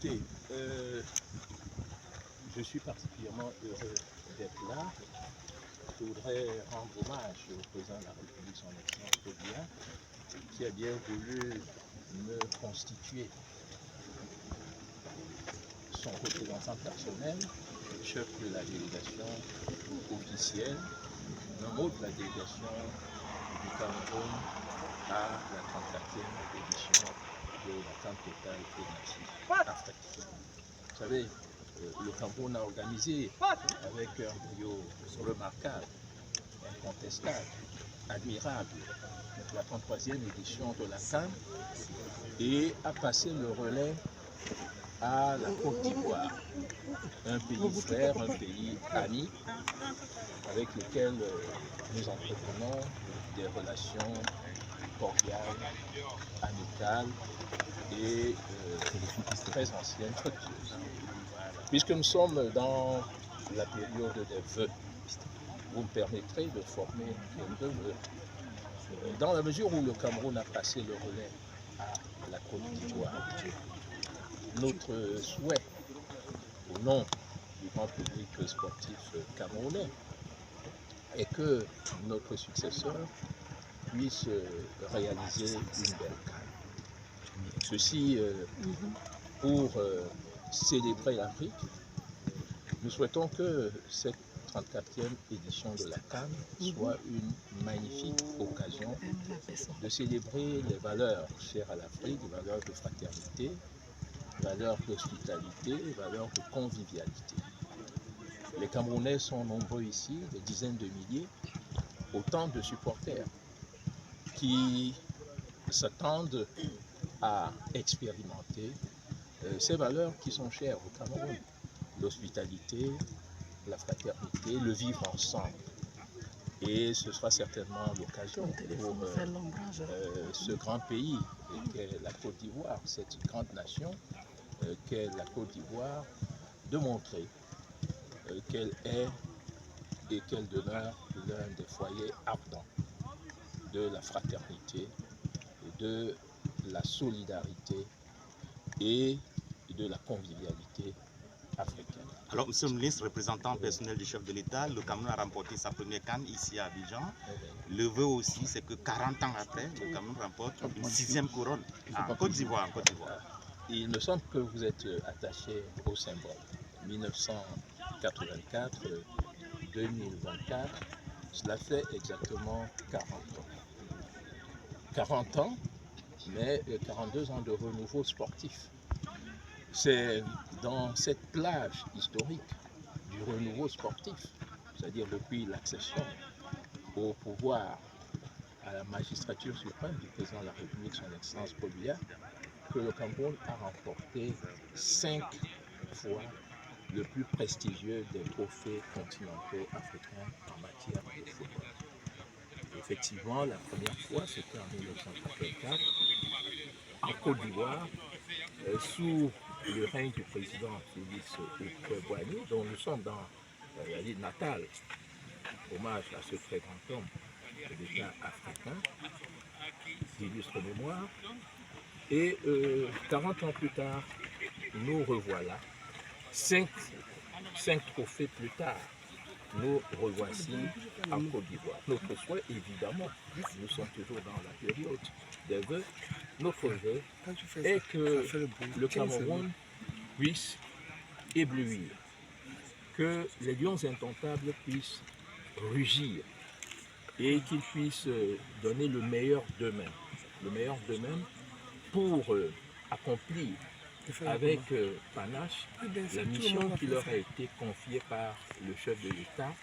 Écoutez, je suis particulièrement heureux d'être là. Je voudrais rendre hommage au président de la République, son Excellence Paul Biya, qui a bien voulu me constituer son représentant personnel, chef de la délégation officielle, un mot de la délégation du Cameroun à la 34e édition de l'attente totale et massive africaine. Vous savez, le Cameroun a organisé avec un brio remarquable, incontestable, admirable, la 33e édition de la CAN et a passé le relais à la Côte d'Ivoire, un pays frère, un pays ami avec lequel nous entretenons des relations cordiales, amicales et très anciennes, fructueuses. Puisque nous sommes dans la période des vœux, vous me permettrez de former quelques vœux. Dans la mesure où le Cameroun a passé le relais à la Côte d'Ivoire, notre souhait, au nom du grand public sportif camerounais, est que notre successeur puisse réaliser une belle CAN. Ceci pour célébrer l'Afrique. Nous souhaitons que cette 34e édition de la CAN soit une magnifique occasion de célébrer les valeurs chères à l'Afrique, les valeurs de fraternité, les valeurs d'hospitalité, les valeurs de convivialité. Les Camerounais sont nombreux ici, des dizaines de milliers, autant de supporters qui s'attendent à expérimenter ces valeurs qui sont chères au Cameroun. L'hospitalité, la fraternité, le vivre ensemble. Et ce sera certainement l'occasion pour ce grand pays qu'est la Côte d'Ivoire, cette grande nation qu'est la Côte d'Ivoire, de montrer qu'elle est et qu'elle demeure l'un des foyers ardents de la fraternité, de la solidarité et de la convivialité africaine. Alors, Monsieur le ministre, représentant personnel du chef de l'État, le Cameroun a remporté sa première CAN ici à Abidjan. Le vœu aussi, c'est que 40 ans après, le Cameroun remporte une 6e couronne en Côte d'Ivoire. Il me semble que vous êtes attaché au symbole. 1984, 2024, cela fait exactement 40 ans. 40 ans, mais 42 ans de renouveau sportif. C'est dans cette plage historique du renouveau sportif, c'est-à-dire depuis l'accession au pouvoir, à la magistrature suprême du président de la République, son Excellence Paul Biya, que le Cameroun a remporté 5 fois le plus prestigieux des trophées continentaux africains en matière de football. Effectivement, la première fois, c'était en 1984, en Côte d'Ivoire, sous le règne du président Félix Houphouët-Boigny, dont nous sommes dans la ville natale, hommage à ce très grand homme de l'État africain, d'illustre mémoire. Et 40 ans plus tard, nous revoilà. 5 trophées plus tard, nous revoici en Côte d'Ivoire. Notre souhait, évidemment, nous sommes toujours dans la période des vœux, notre vœu est que le Cameroun puisse éblouir, que les lions indomptables puissent rugir et qu'ils puissent donner le meilleur d'eux-mêmes pour accomplir avec panache la mission qui leur a été confiée par le chef de l'État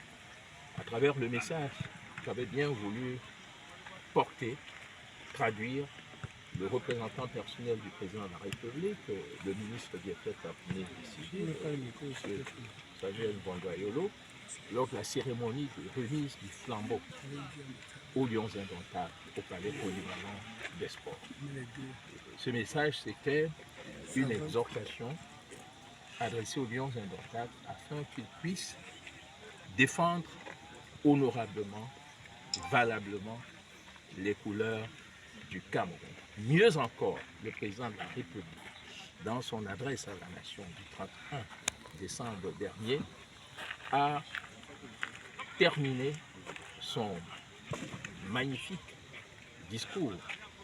à travers le message qu'avait bien voulu porter, traduire le représentant personnel du président de la République, le ministre des Affaires civile, M. Samuel Bandoyolo, lors de la cérémonie de remise du flambeau aux Lions indomptables au palais polyvalent des sports. Ce message, c'était une exhortation adressée aux Lions indomptables afin qu'ils puissent défendre honorablement, valablement les couleurs du Cameroun. Mieux encore, le président de la République dans son adresse à la nation du 31 décembre dernier, a terminé son magnifique discours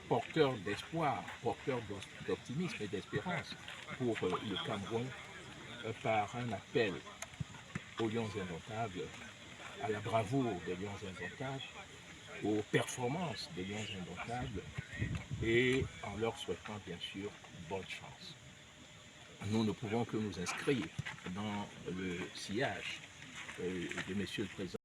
porteur d'espoir, porteur d'optimisme et d'espérance pour le Cameroun par un appel aux Lions indomptables, à la bravoure des Lions indomptables, aux performances des Lions indomptables et en leur souhaitant bien sûr bonne chance. Nous ne pouvons que nous inscrire dans le sillage de Monsieur le Président